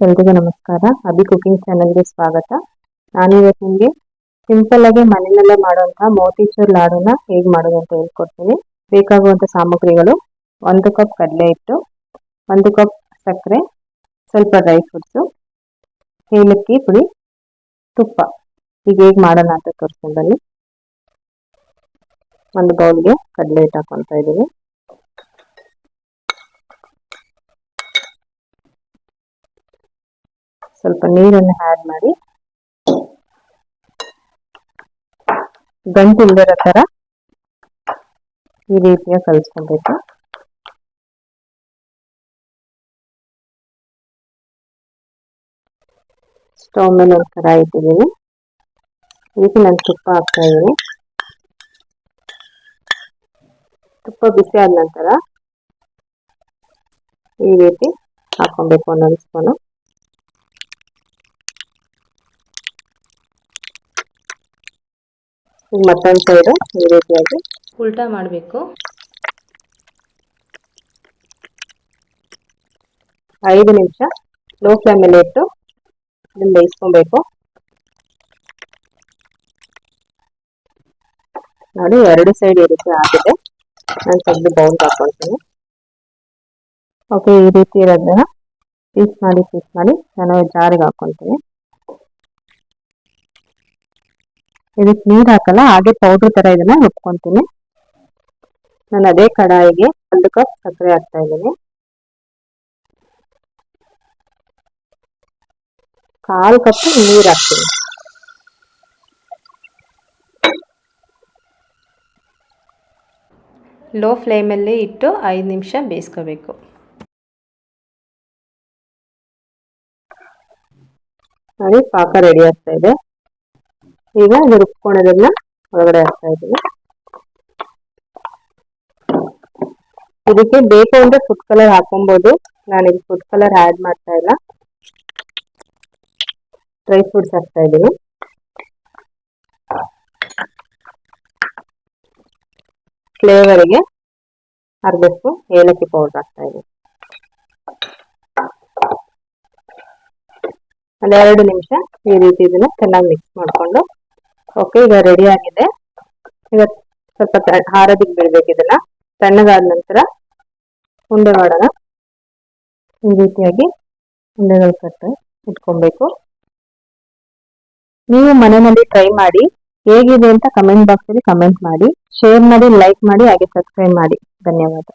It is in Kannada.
ಎಲ್ರಿಗೂ ನಮಸ್ಕಾರ. ಅಭಿ ಕುಕಿಂಗ್ ಚಾನಲ್ಗೆ ಸ್ವಾಗತ. ನಾನು ಇವತ್ತು ನಿಮಗೆ ಸಿಂಪಲ್ ಆಗಿ ಮನೆಯಲ್ಲೇ ಮಾಡುವಂತಹ ಮೋತಿಚೂರ್ ಲಾಡುನ ಹೇಗೆ ಮಾಡೋದು ಅಂತ ಹೇಳ್ಕೊಡ್ತೀನಿ. ಬೇಕಾಗುವಂಥ ಸಾಮಗ್ರಿಗಳು: 1 ಕಪ್ ಕಡಲೆ ಹಿಟ್ಟು, 1 ಕಪ್ ಸಕ್ಕರೆ, ಸ್ವಲ್ಪ ಡ್ರೈ ಫ್ರೂಟ್ಸು, ಏಲಕ್ಕಿ ಪುಡಿ, ತುಪ್ಪ. ಈಗ ಹೇಗೆ ಮಾಡೋಣ ಅಂತ ತೋರಿಸ್ತೀನಿ ಬನ್ನಿ. ಒಂದು ಬೌಲ್ಗೆ ಕಡಲೆ ಹಿಟ್ಟು ಹಾಕೊಳ್ತಾ ಇದ್ದೀನಿ. ಸ್ವಲ್ಪ ನೀರನ್ನು ಆ್ಯಡ್ ಮಾಡಿ ಗಂಟು ಇಲ್ಲದಿರೋ ಥರ ಈ ರೀತಿಯಾಗಿ ಕಲಿಸ್ಕೊಬೇಕು. ಸ್ಟವ್ ಮೇಲೆ ಒಂದು ಕಡಾಯಿ ಇಟ್ಟಿದ್ದೀನಿ. ಇದಕ್ಕೆ ನಾನು ತುಪ್ಪ ಹಾಕ್ತಾ ಇದ್ದೀನಿ. ತುಪ್ಪ ಬಿಸಿ ಆದ ನಂತರ ಈ ರೀತಿ ಹಾಕೊಬೇಕು ಒಂದೊಂದು ಸ್ಪೂನು. ಈಗ ಮತ್ತೊಂದು ಸೈಡು ಈ ರೀತಿಯಾಗಿ ಉಲ್ಟಾ ಮಾಡಬೇಕು. 5 ನಿಮಿಷ ಲೋ ಫ್ಲೇಮಲ್ಲಿ ಇಟ್ಟು ಇದನ್ನು ಬೇಯಿಸ್ಕೊಬೇಕು. ನೋಡಿ, 2 ಸೈಡ್ ಈ ರೀತಿ ಆಗಿದೆ. ನಾನು ತೆಗೆದು ಬೌಲ್ಗೆ ಹಾಕೊಳ್ತೀನಿ. ಓಕೆ, ಈ ರೀತಿ ಇರೋದನ್ನ ಪೀಸ್ ಮಾಡಿ ನಾನು ಜಾರಿಗೆ ಹಾಕೊಳ್ತೀನಿ. ಇದಕ್ಕೆ ನೀರು ಹಾಕಲ್ಲ, ಹಾಗೆ ಪೌಡ್ರ್ ಥರ ಇದನ್ನ ರುಬ್ಕೊತೀನಿ. ನಾನು ಅದೇ ಕಡಾಯಿಗೆ 1 ಕಪ್ ಸಕ್ಕರೆ ಹಾಕ್ತಾ ಇದ್ದೀನಿ. 1/4 ಕಪ್ ನೀರು ಹಾಕ್ತೀನಿ. ಲೋ ಫ್ಲೇಮಲ್ಲಿ ಇಟ್ಟು 5 ನಿಮಿಷ ಬೇಯಿಸ್ಕೋಬೇಕು. ನೋಡಿ, ಪಾಕ ರೆಡಿ ಆಗ್ತಾ ಇದೆ. ಈಗ ಇದು ರುಬ್ಕೊಳೋದನ್ನ ಒಳಗಡೆ ಹಾಕ್ತಾ ಇದ್ದೀನಿ. ಇದಕ್ಕೆ ಬೇಕು ಅಂದ್ರೆ ಫುಡ್ ಕಲರ್ ಹಾಕೊಬಹುದು. ನಾನು ಇಲ್ಲಿ ಫುಡ್ ಕಲರ್ ಆ್ಯಡ್ ಮಾಡ್ತಾ ಇಲ್ಲ. ಡ್ರೈ ಫ್ರೂಟ್ಸ್ ಹಾಕ್ತಾ ಇದ್ದೀನಿ. ಫ್ಲೇವರಿಗೆ ಅರ್ಧ ಸ್ಪೂನ್ ಏಲಕ್ಕಿ ಪೌಡರ್ ಹಾಕ್ತಾ ಇದ್ದೀನಿ. 2 ನಿಮಿಷ ಈ ರೀತಿ ಇದನ್ನ ಚೆನ್ನಾಗಿ ಮಿಕ್ಸ್ ಮಾಡಿಕೊಂಡು, ಓಕೆ, ಈಗ ರೆಡಿ ಆಗಿದೆ. ಈಗ ಸ್ವಲ್ಪ ಹಾರೋದಕ್ಕೆ ಬಿಡ್ಬೇಕು. ಇದನ್ನ ತಣ್ಣಗಾದ ನಂತರ ಉಂಡೆ ಮಾಡೋಣ. ಈ ರೀತಿಯಾಗಿ ಉಂಡೆಗಳು ಕಟ್ಟಿ ಇಟ್ಕೊಬೇಕು. ನೀವು ಮನೆಯಲ್ಲಿ ಟ್ರೈ ಮಾಡಿ, ಹೇಗಿದೆ ಅಂತ ಕಮೆಂಟ್ ಬಾಕ್ಸಲ್ಲಿ ಕಮೆಂಟ್ ಮಾಡಿ, ಶೇರ್ ಮಾಡಿ, ಲೈಕ್ ಮಾಡಿ, ಹಾಗೆ ಸಬ್ಸ್ಕ್ರೈಬ್ ಮಾಡಿ. ಧನ್ಯವಾದ.